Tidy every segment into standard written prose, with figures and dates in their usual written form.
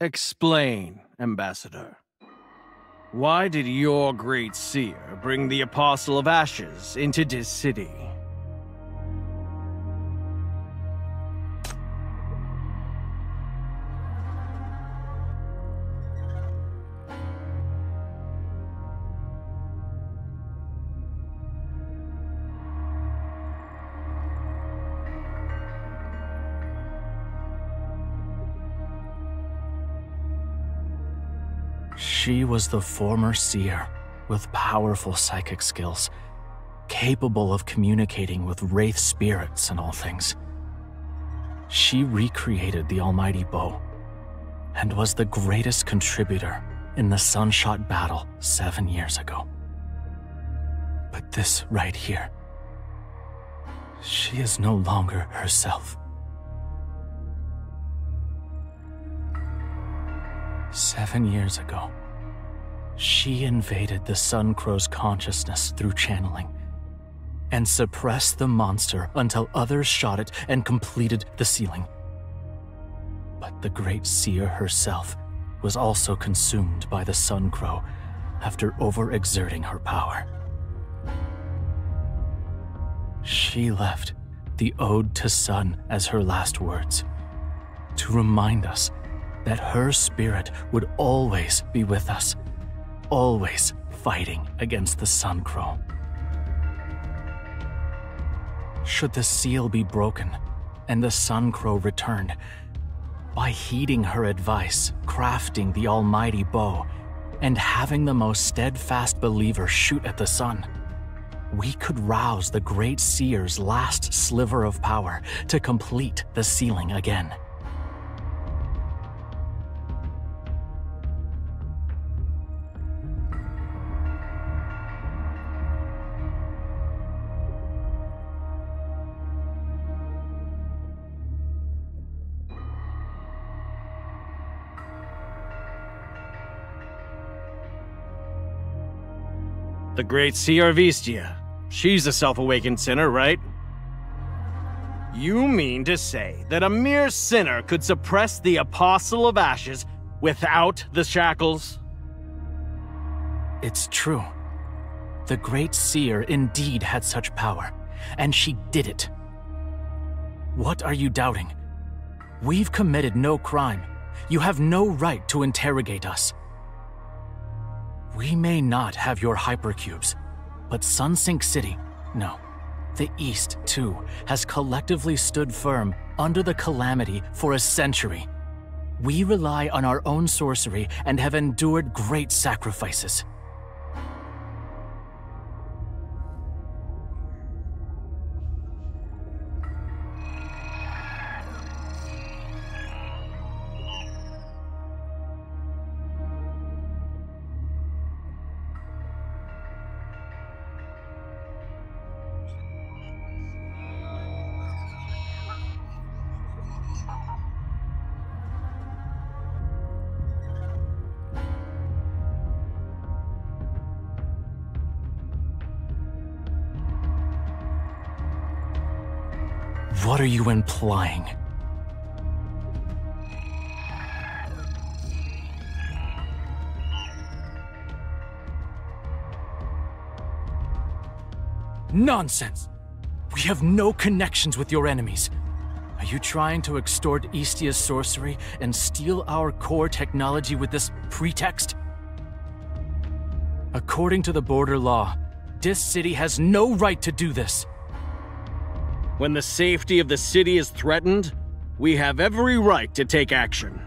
Explain, Ambassador. Why did your great seer bring the Apostle of Ashes into this city? She was the former seer with powerful psychic skills, capable of communicating with wraith spirits and all things. She recreated the almighty bow and was the greatest contributor in the Sunshot battle 7 years ago. But this right here, she is no longer herself. 7 years ago, she invaded the Sun Crow's consciousness through channeling and suppressed the monster until others shot it and completed the sealing. But the Great Seer herself was also consumed by the Sun Crow after overexerting her power. She left the Ode to Sun as her last words, to remind us that her spirit would always be with us, always fighting against the Sun Crow. Should the seal be broken and the Sun Crow returned, by heeding her advice, crafting the almighty bow, and having the most steadfast believer shoot at the sun, we could rouse the Great Seer's last sliver of power to complete the sealing again. The Great Seer of Eastia. She's a self-awakened sinner, right? You mean to say that a mere sinner could suppress the Apostle of Ashes without the shackles? It's true. The Great Seer indeed had such power, and she did it. What are you doubting? We've committed no crime. You have no right to interrogate us. We may not have your hypercubes, but Sunsink City, no, the East too, has collectively stood firm under the calamity for a century. We rely on our own sorcery and have endured great sacrifices. What are you implying? Nonsense! We have no connections with your enemies. Are you trying to extort Eastia's sorcery and steal our core technology with this pretext? According to the border law, this city has no right to do this. When the safety of the city is threatened, we have every right to take action.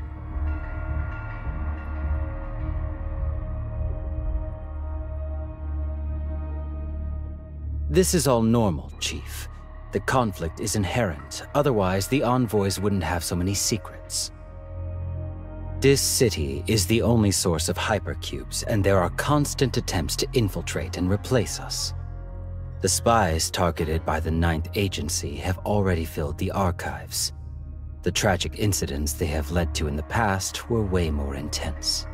This is all normal, Chief. The conflict is inherent, otherwise the envoys wouldn't have so many secrets. This city is the only source of hypercubes, and there are constant attempts to infiltrate and replace us. The spies targeted by the Ninth Agency have already filled the archives. The tragic incidents they have led to in the past were way more intense.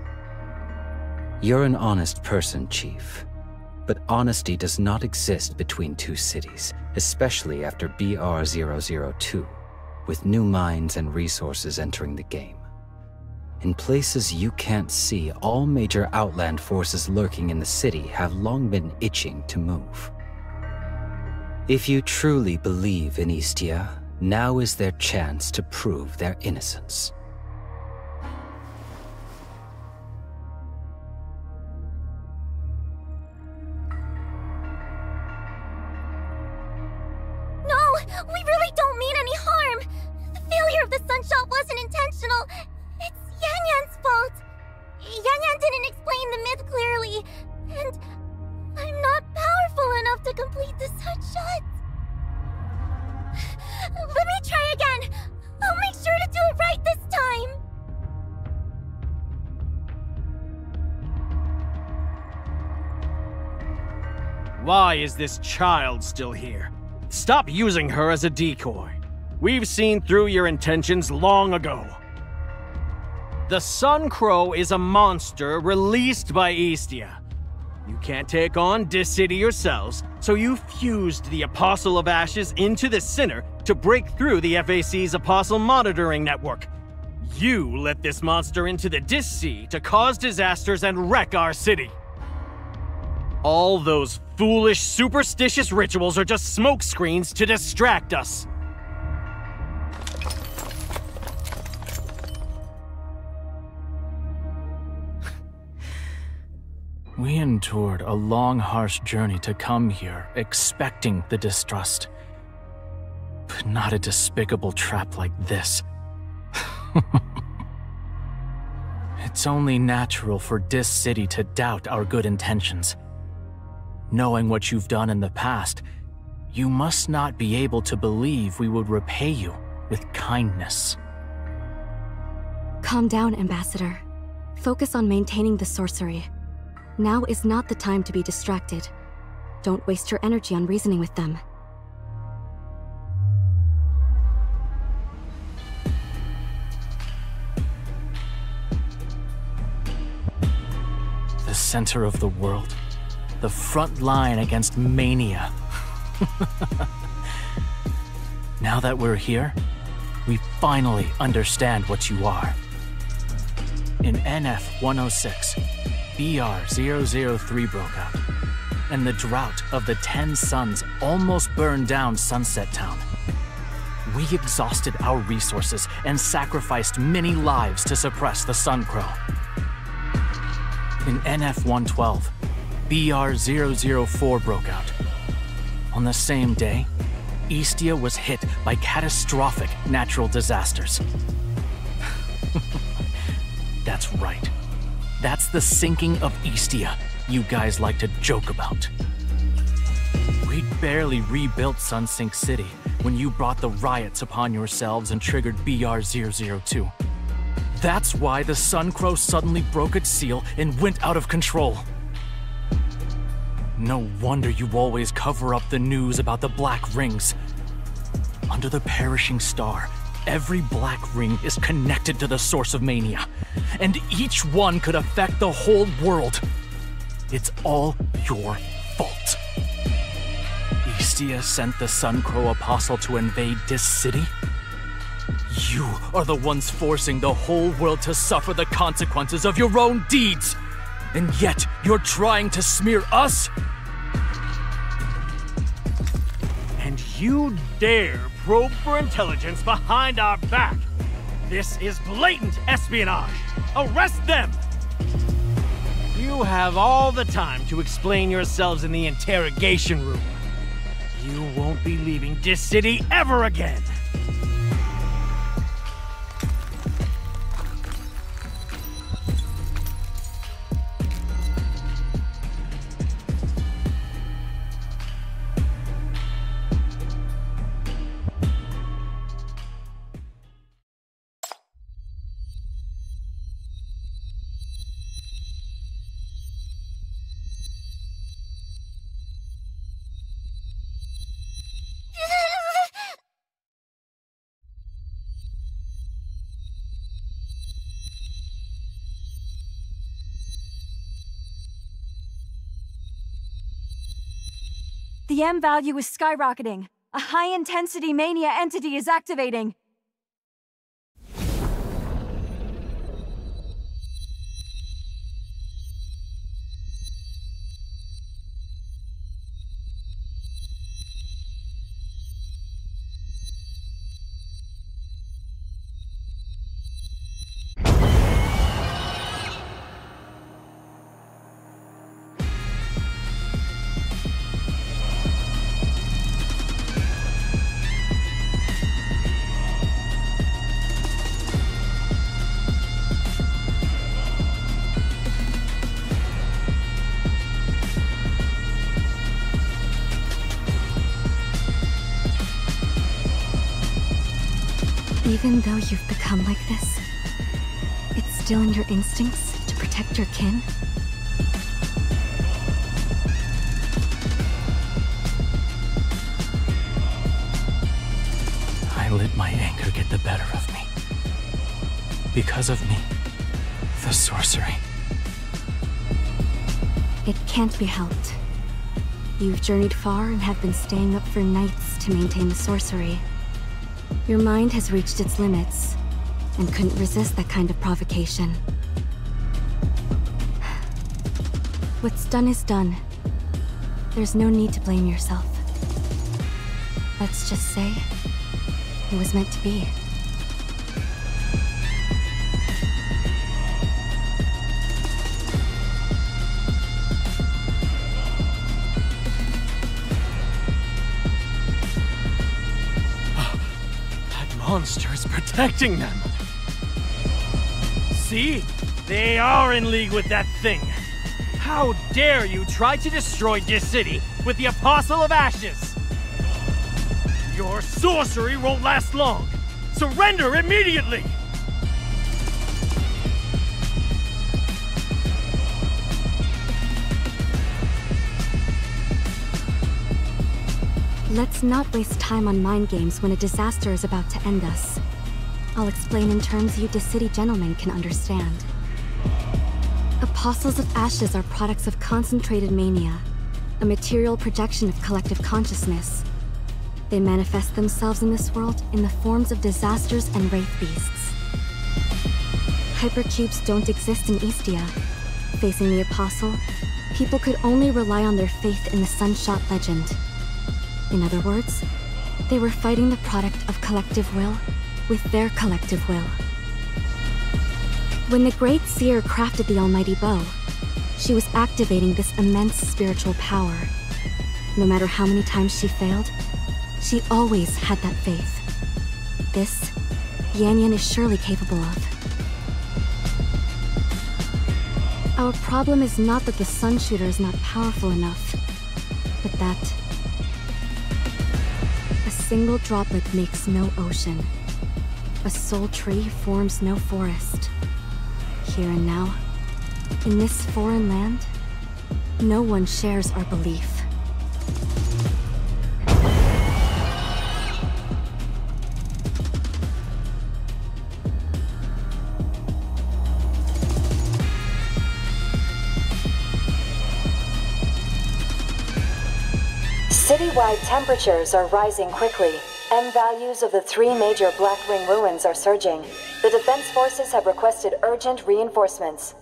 You're an honest person, Chief. But honesty does not exist between two cities, especially after BR-002, with new minds and resources entering the game. In places you can't see, all major outland forces lurking in the city have long been itching to move. If you truly believe in Istia, now is their chance to prove their innocence. No! We really don't mean any harm! The failure of the Sunshot wasn't intentional. It's Yan Yan's fault. Yan Yan didn't explain the myth clearly, and I'm not powerful enough to complete the Sunshot. Let me try again. I'll make sure to do it right this time. Why is this child still here? Stop using her as a decoy. We've seen through your intentions long ago. The Sun Crow is a monster released by Istia. You can't take on Dis-City yourselves, so you fused the Apostle of Ashes into the Sinner to break through the FAC's Apostle Monitoring Network. You let this monster into the Dis-Sea to cause disasters and wreck our city. All those foolish, superstitious rituals are just smokescreens to distract us. We endured a long, harsh journey to come here, expecting the distrust. But not a despicable trap like this. It's only natural for Dis-City to doubt our good intentions. Knowing what you've done in the past, you must not be able to believe we would repay you with kindness. Calm down, Ambassador. Focus on maintaining the sorcery. Now is not the time to be distracted. Don't waste your energy on reasoning with them. The center of the world. The front line against mania. Now that we're here, we finally understand what you are. In NF-106, BR-003 broke out, and the drought of the 10 suns almost burned down Sunset Town. We exhausted our resources and sacrificed many lives to suppress the Sun Crow. In NF-112, BR-004 broke out. On the same day, Istia was hit by catastrophic natural disasters. That's right. That's the sinking of Istia you guys like to joke about. We'd barely rebuilt Sunsink City when you brought the riots upon yourselves and triggered BR-002. That's why the Sun Crow suddenly broke its seal and went out of control. No wonder you always cover up the news about the Black Rings. Under the perishing star, every Black Ring is connected to the source of mania, and each one could affect the whole world. It's all your fault. Istia sent the Sun Crow Apostle to invade Dis-City? You are the ones forcing the whole world to suffer the consequences of your own deeds! And yet, you're trying to smear us? And you dare probe for intelligence behind our back! This is blatant espionage! Arrest them! You have all the time to explain yourselves in the interrogation room. You won't be leaving Dis-City ever again! The M value is skyrocketing. A high-intensity mania entity is activating. Even though you've become like this, it's still in your instincts to protect your kin? I let my anger get the better of me. Because of me, the sorcery. It can't be helped. You've journeyed far and have been staying up for nights to maintain the sorcery. Your mind has reached its limits, and couldn't resist that kind of provocation. What's done is done. There's no need to blame yourself. Let's just say, it was meant to be. Monster is protecting them. See? They are in league with that thing. How dare you try to destroy this city with the Apostle of Ashes? Your sorcery won't last long. Surrender immediately! Let's not waste time on mind games when a disaster is about to end us. I'll explain in terms you city gentlemen can understand. Apostles of Ashes are products of concentrated mania, a material projection of collective consciousness. They manifest themselves in this world in the forms of disasters and wraith beasts. Hypercubes don't exist in Eastia. Facing the Apostle, people could only rely on their faith in the Sunshot legend. In other words, they were fighting the product of collective will with their collective will. When the Great Seer crafted the Almighty Bow, she was activating this immense spiritual power. No matter how many times she failed, she always had that faith. This, Yan Yan is surely capable of. Our problem is not that the Sun Shooter is not powerful enough, but that a single droplet makes no ocean. A soul tree forms no forest. Here and now, in this foreign land, no one shares our belief. Citywide temperatures are rising quickly. M values of the 3 major Black Ring ruins are surging. The defense forces have requested urgent reinforcements.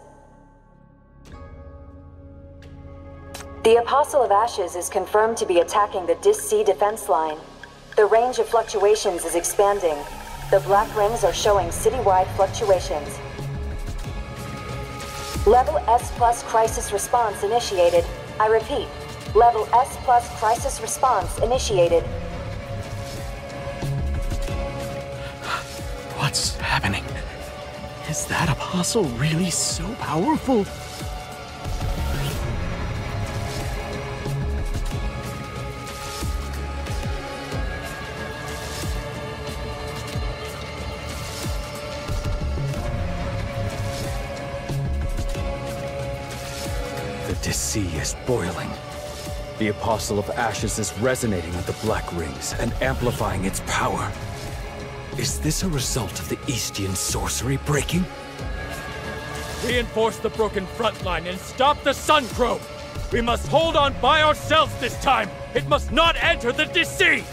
The Apostle of Ashes is confirmed to be attacking the Dis-C defense line. The range of fluctuations is expanding. The Black Rings are showing citywide fluctuations. Level S+ crisis response initiated. I repeat, Level S+ crisis response initiated. What's happening? Is that Apostle really so powerful? The Dis-C is boiling. The Apostle of Ashes is resonating with the Black Rings and amplifying its power. Is this a result of the Eastian sorcery breaking? Reinforce the broken front line and stop the Sun Crow! We must hold on by ourselves this time! It must not enter the Dis-C!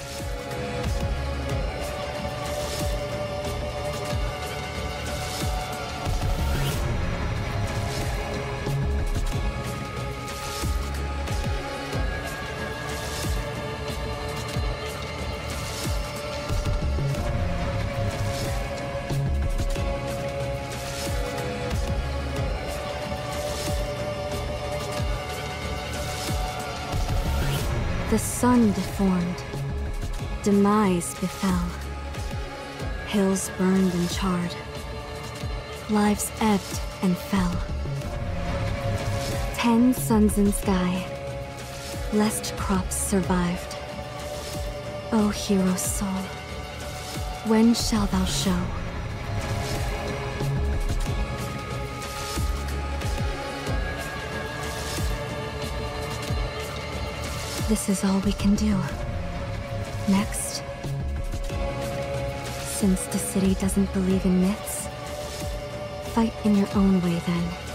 The sun deformed. Demise befell. Hills burned and charred. Lives ebbed and fell. 10 suns in sky. Lest crops survived. O hero soul, When shalt thou show? This is all we can do. Next, since the city doesn't believe in myths, fight in your own way then.